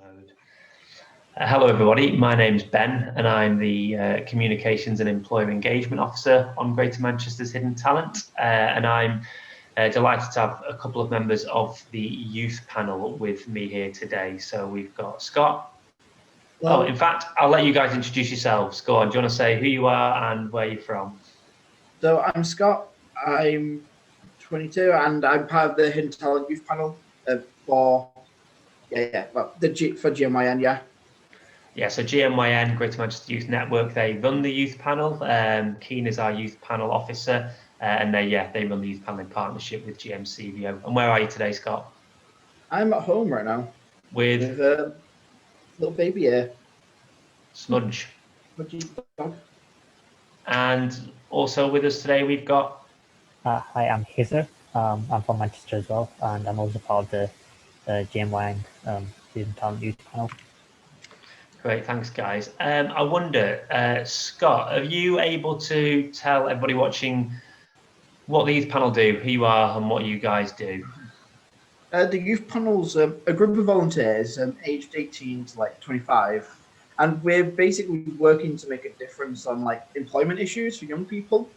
Mode. Hello everybody, my name's Ben and I'm the Communications and Employer Engagement Officer on Greater Manchester's Hidden Talent, and I'm delighted to have a couple of members of the youth panel with me here today. So we've got Scott. Hello. Oh, in fact, I'll let you guys introduce yourselves. Go on, do you want to say who you are and where you're from? So I'm Scott, I'm 22 and I'm part of the Hidden Talent Youth Panel for GMYN, yeah. Yeah, so GMYN, Greater Manchester Youth Network, they run the youth panel. Keen is our youth panel officer, and they run the youth panel in partnership with GMCVO. And where are you today, Scott? I'm at home right now With a little baby here. Smudge. Smudgy dog. And also with us today, we've got... Hi, I'm Hazer. I'm from Manchester as well, and I'm also part of the GMYN Hidden Talent Youth Panel. Great, thanks guys. I wonder, Scott, are you able to tell everybody watching what the youth panel do, who you are and what you guys do? The youth panel's a group of volunteers aged 18 to like 25, and we're basically working to make a difference on like employment issues for young people.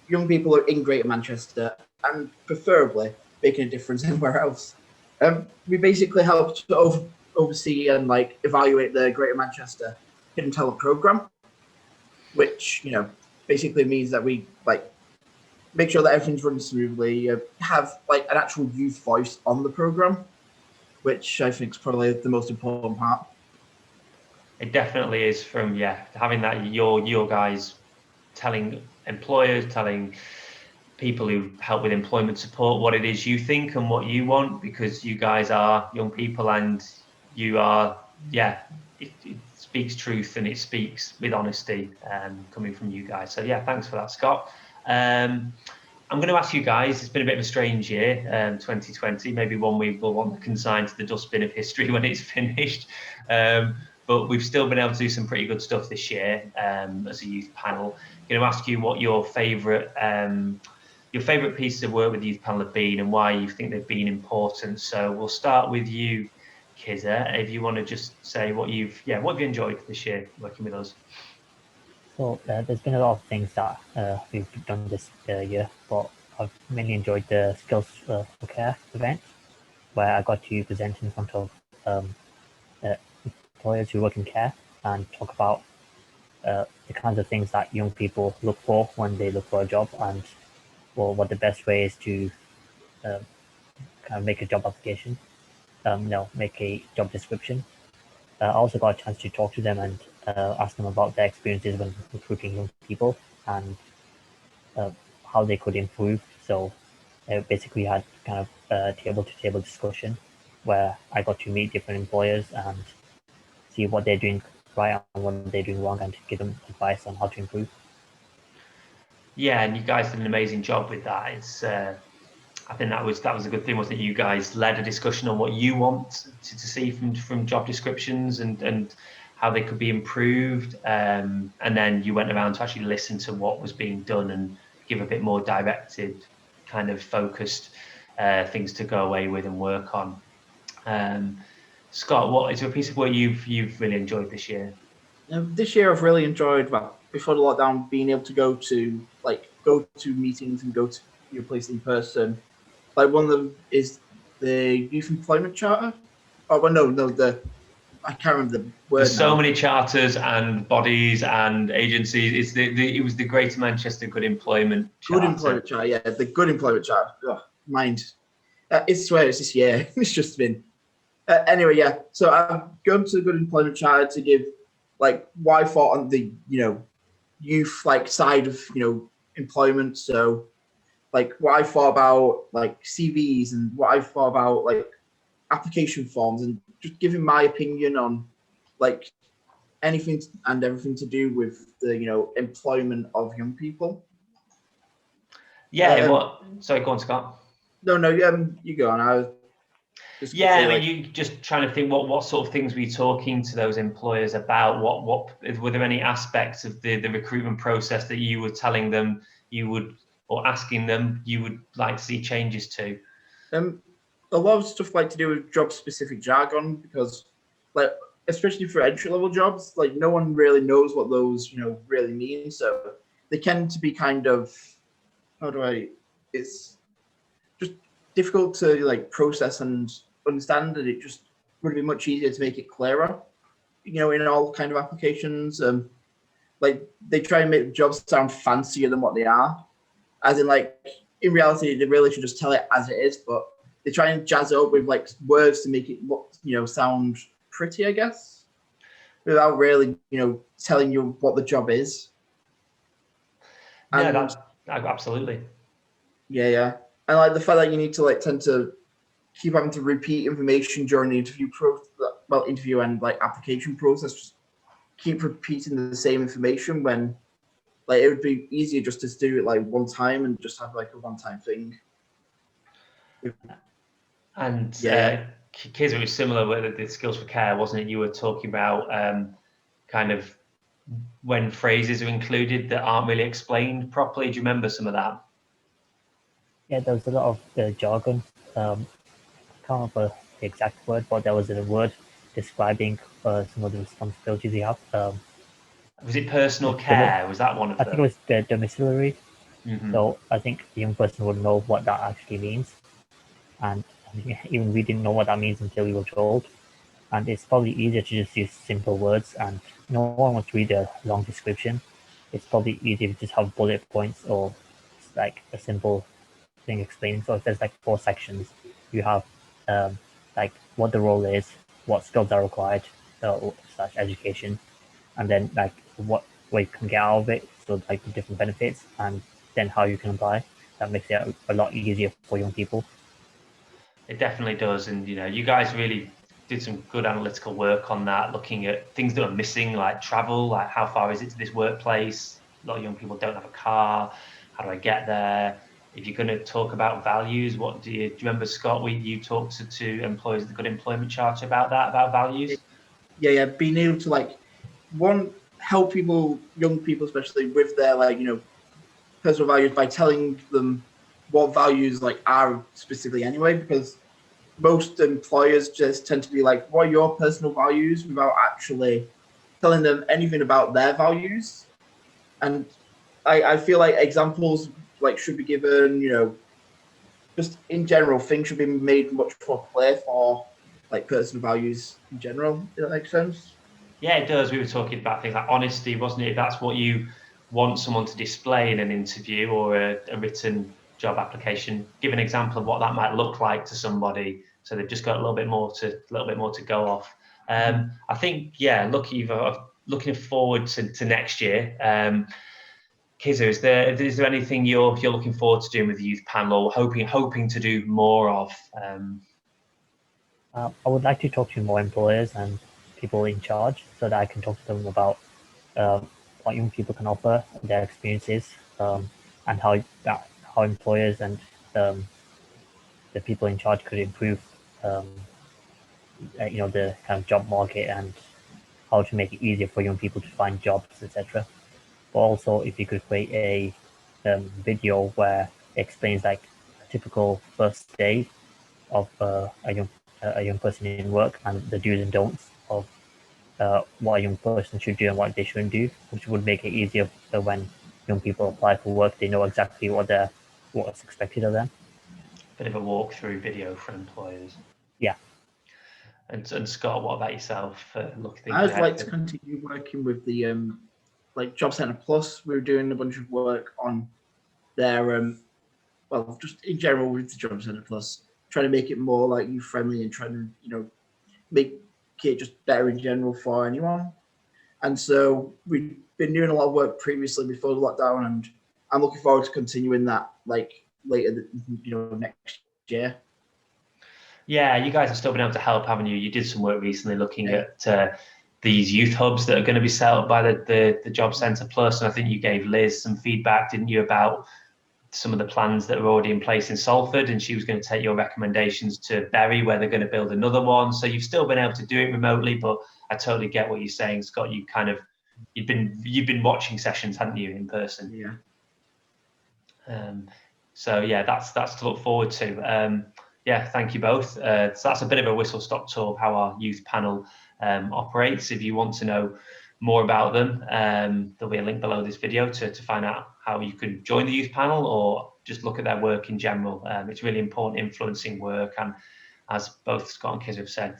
Young people are in Greater Manchester and preferably making a difference anywhere else. We basically help to oversee and like evaluate the Greater Manchester Hidden Talent Program, which basically means that we like make sure that everything's running smoothly, have like an actual youth voice on the program, which I think is probably the most important part. It definitely is, from having that your guys telling employers, telling people who help with employment support what it is you think and what you want, because you guys are young people and you are it speaks truth and it speaks with honesty coming from you guys. So thanks for that, Scott. I'm going to ask you guys, it's been a bit of a strange year, 2020, maybe one we will want to consign to the dustbin of history when it's finished. But we've still been able to do some pretty good stuff this year as a youth panel. I'm going to ask you what your favourite pieces of work with the youth panel have been and why you think they've been important. So we'll start with you, Kizza, if you want to just say what have you enjoyed this year working with us? So there's been a lot of things that we've done this year, but I've mainly enjoyed the Skills for Care event, where I got to present in front of employers who work in care and talk about the kinds of things that young people look for when they look for a job, and what the best way is to kind of make a job application, make a job description. I also got a chance to talk to them and ask them about their experiences when recruiting young people and how they could improve. So basically had kind of a table-to-table discussion where I got to meet different employers and see what they're doing right and what they're doing wrong, and to give them advice on how to improve. Yeah, and you guys did an amazing job with that. It's I think that was a good thing, wasn't it? You guys led a discussion on what you want to see from job descriptions and how they could be improved, and then you went around to actually listen to what was being done and give a bit more directed, kind of focused things to go away with and work on. Scott, what is a piece of work you've really enjoyed this year? This year I've really enjoyed, before the lockdown, being able to go to meetings and go to your place in person. Like one of them is the Youth Employment Charter. Oh, well, no, I can't remember the word. There's so many charters and bodies and agencies. It was the Greater Manchester Good Employment Charter. Good Employment Charter, yeah, the Good Employment Charter. Oh, mind. It's this year. It's just been. Anyway, yeah. So I've gone to the Good Employment Charter to give like what I thought on the youth like side of employment. So like what I thought about like CVs and what I thought about like application forms, and just giving my opinion on like anything and everything to do with the employment of young people. Sorry, go on, Scott. No, you go on. You just trying to think what sort of things were you talking to those employers about? What were there any aspects of the recruitment process that you were telling them or asking them you would like to see changes to? A a lot of stuff like to do with job specific jargon because like especially for entry level jobs, like no one really knows what those really mean. So they tend to be kind of it's just difficult to like process and understand, and it just would be much easier to make it clearer, in all kind of applications. Like they try and make jobs sound fancier than what they are, as in like in reality they really should just tell it as it is, but they try and jazz it up with like words to make it look, sound pretty, I guess, without really, telling you what the job is. Yeah, that's absolutely. Yeah. And like the fact that you need to like tend to keep having to repeat information during the interview and like application process, just keep repeating the same information when like it would be easier just to do it like one time and just have like a one-time thing. And Kiz, it was similar with the skills for care, wasn't it? You were talking about kind of when phrases are included that aren't really explained properly. Do you remember some of that? Yeah, there was a lot of jargon. I can't remember the exact word, but there was a word describing some of the responsibilities you have. Was it personal care? Was that one of them? I think it was the domiciliary. Mm-hmm. So I think the young person would know what that actually means. And even we didn't know what that means until we were told. And it's probably easier to just use simple words, and no one wants to read a long description. It's probably easier to just have bullet points or like a simple thing explaining. So if there's like 4 sections, you have like what the role is, what skills are required, / education, and then like what you can get out of it, so like the different benefits, and then how you can apply. That makes it a lot easier for young people. It definitely does, and you guys really did some good analytical work on that, looking at things that are missing, like travel, like how far is it to this workplace? A lot of young people don't have a car. How do I get there? If you're going to talk about values, what do you remember, Scott? You talked to employees at the Good Employment Charter about that, about values. Yeah, being able to like help people, young people especially, with their like personal values by telling them what values like are specifically anyway, because most employers just tend to be like, what are your personal values, without actually telling them anything about their values. And I feel like examples like should be given, just in general, things should be made much more clear for like personal values in general. Does that make sense? Yeah, it does. We were talking about things like honesty, wasn't it? If that's what you want someone to display in an interview or a written job application, give an example of what that might look like to somebody, so they've just got a little bit more to go off. I think, looking forward to next year. Kizza, is there anything you're looking forward to doing with the youth panel, or hoping to do more of? I would like to talk to more employers and people in charge, so that I can talk to them about what young people can offer, their experiences, and how employers and the people in charge could improve, the kind of job market, and how to make it easier for young people to find jobs, etc. But also, if you could create a video where it explains like a typical first day of a young person in work, and the do's and don'ts of what a young person should do and what they shouldn't do, which would make it easier so when young people apply for work, they know exactly what's expected of them. Bit of a walkthrough video for employers. Yeah. And Scott, what about yourself? I'd like to continue working with the like Job Centre Plus. We're doing a bunch of work on their just in general with the Job Centre Plus, trying to make it more like youth friendly and trying to make it just better in general for anyone. And so we've been doing a lot of work previously before the lockdown, and I'm looking forward to continuing that like later, next year. Yeah, you guys have still been able to help, haven't you? You did some work recently looking at these youth hubs that are going to be set up by the Job Centre Plus, and I think you gave Liz some feedback, didn't you, about some of the plans that are already in place in Salford, and she was going to take your recommendations to Bury, where they're going to build another one. So you've still been able to do it remotely, but I totally get what you're saying, Scott. You've been watching sessions, hadn't you, in person? Yeah. So yeah, that's to look forward to. Yeah, thank you both. So that's a bit of a whistle-stop tour of how our youth panel operates. If you want to know more about them, there'll be a link below this video to find out how you can join the youth panel or just look at their work in general. It's really important, influencing work, and as both Scott and Kiz have said,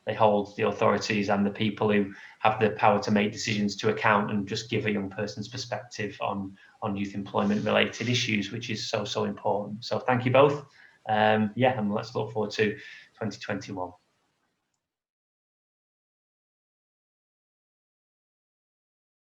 they hold the authorities and the people who have the power to make decisions to account and just give a young person's perspective on youth employment related issues, which is so important. So thank you both. And let's look forward to 2021.